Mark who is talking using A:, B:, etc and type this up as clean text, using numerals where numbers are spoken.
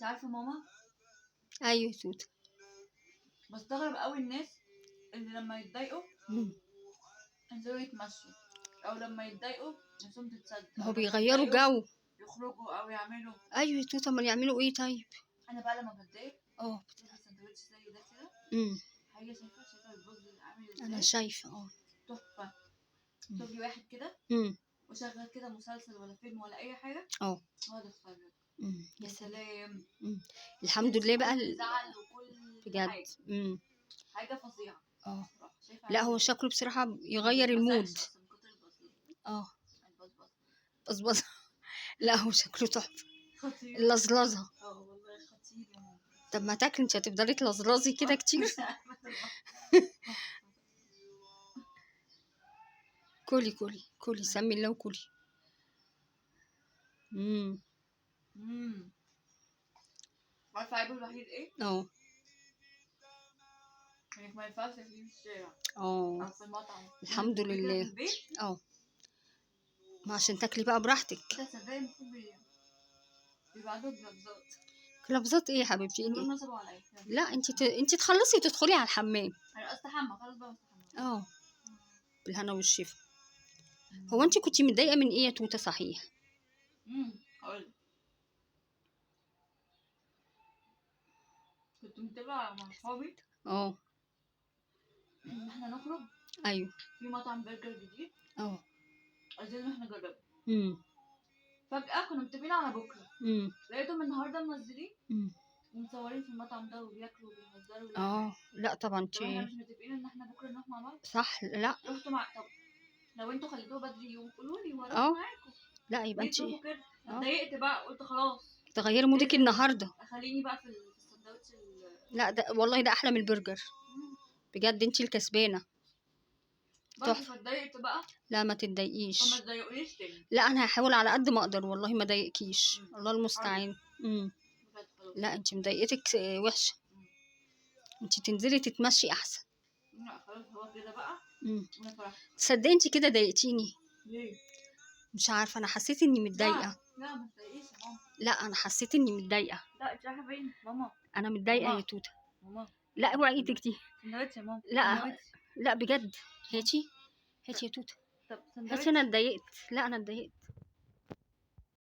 A: عارفه ماما،
B: ايوه يا توته.
A: بستغرب قوي الناس اللي لما يتضايقوا ينزلوا يتمشوا، او لما يتضايقوا نفسهم تتصدق،
B: ما
A: او
B: هو
A: لما
B: بيغيروا
A: يتضايقوا
B: جو.
A: يخرجوا او يعملوا.
B: ايوه يا توته، امال يعملوا ايه طيب؟
A: انا بقى لما بتضايق
B: اه.
A: باكل سندوتش زي ده كده،
B: امم
A: حاجه شايفه الرز عامل
B: انا
A: ازاي،
B: شايفه
A: تحفه. شوفي واحد كده
B: امم
A: وشغل كده مسلسل ولا فيلم ولا اي حاجه،
B: اه.
A: اقعد اتفرج.
B: يا
A: يا
B: سلام.
A: سلام.
B: الحمد
A: تنسي
B: لله بقى
A: كل زعل وكل
B: بجد.
A: حاجه، حاجه فظيعه.
B: اه.
A: بصراحه شايفه
B: لا
A: عامل
B: هو
A: ازاي،
B: شكله بصراحه
A: ما
B: يغير المود.
A: بيتبصقش اصلا من كتر البصل.
B: اه.
A: البصبص
B: بصبص. لا هو شكله تحفه.
A: خطير.
B: اللزلزه.
A: والله خطير يا ماما.
B: طب ما تاكلي، انت هتفضلي تلزلزي كده كتير.
A: مش عارفه طبعا.
B: كلي كلي كلي، سمي الله وكلي.
A: عارفه عيبه الوحيد ايه؟
B: اه.
A: انك ما ينفعش تاكليه في الشارع
B: اه.
A: او في المطعم.
B: الحمد
A: تاكليه كده في
B: لله.
A: البيت.
B: اه. ما عشان تاكلي بقى براحتك.
A: ده تصدقي المفروض بيبقى عندهم جلافزات.
B: كلابزات ايه يا حبيبتي؟
A: دول نصبوا عليا.
B: لا انت تخلصي تدخلي على الحمام.
A: انا استحمى خلاص بقى، استحمى.
B: اه. بالهنا والشفا. هو انت كنتي متضايقه من ايه يا توته صحيح؟
A: هقول كنت متابعة مع صحابي
B: اه.
A: ان احنا نخرج
B: ايوه.
A: في مطعم برجر جديد،
B: اه.
A: عايزين ان احنا نجربه.
B: امم
A: فجأة كنا متفقين على بكرة،
B: امم
A: لقيتهم النهارده منزلين
B: امم
A: ومصورين في المطعم ده وبياكلوا وبيهزروا
B: اه. لا طبعا انت.
A: طب احنا مش متفقين ان احنا بكره نروح مع بعض؟
B: صح. لا.
A: رحتوا مع طب لو انتوا خليتوه بدري يوم قولوا لي واروح
B: اه.
A: معاكم.
B: لا يبقى
A: ليه
B: انت.
A: تروحوا كده؟
B: اه.
A: اتضايقت بقى، قلت خلاص
B: تغيري مودك
A: لازم
B: النهارده.
A: اخليني بقى في السندوتش
B: لا ده والله ده احلى من البرجر. بجد انت الكسبانه.
A: برضه.
B: تحفه.
A: فاتضايقت بقى،
B: لا ما
A: فما
B: تتضايقيش.
A: تضايقونيش تاني.
B: لا انا هحاول على قد ما اقدر والله ما ضايقكيش، الله
A: حاضر.
B: المستعان.
A: بجد خلاص.
B: لا انت مضايقتك وحشه. انت تنزلي تتمشي احسن.
A: لا خلاص هو كده بقى. انا فرحت.
B: تصدقي انت كده ضايقتيني.
A: ليه؟
B: مش عارفه، انا حسيت اني متضايقه.
A: لا ما تضايقيش يا ماما.
B: لا انا حسيت اني متضايقه.
A: لا انت رايحه فين ماما؟
B: انا متضايقه
A: ماما.
B: يا توته.
A: ماما
B: لا اوعي ايدك دي.
A: سندوتش يا ماما.
B: لا.
A: سندوتش.
B: لا بجد. هاتي. هاتي يا توته.
A: طب
B: هاتي، انا
A: سندوتش.
B: اتضايقت. لا انا اتضايقت.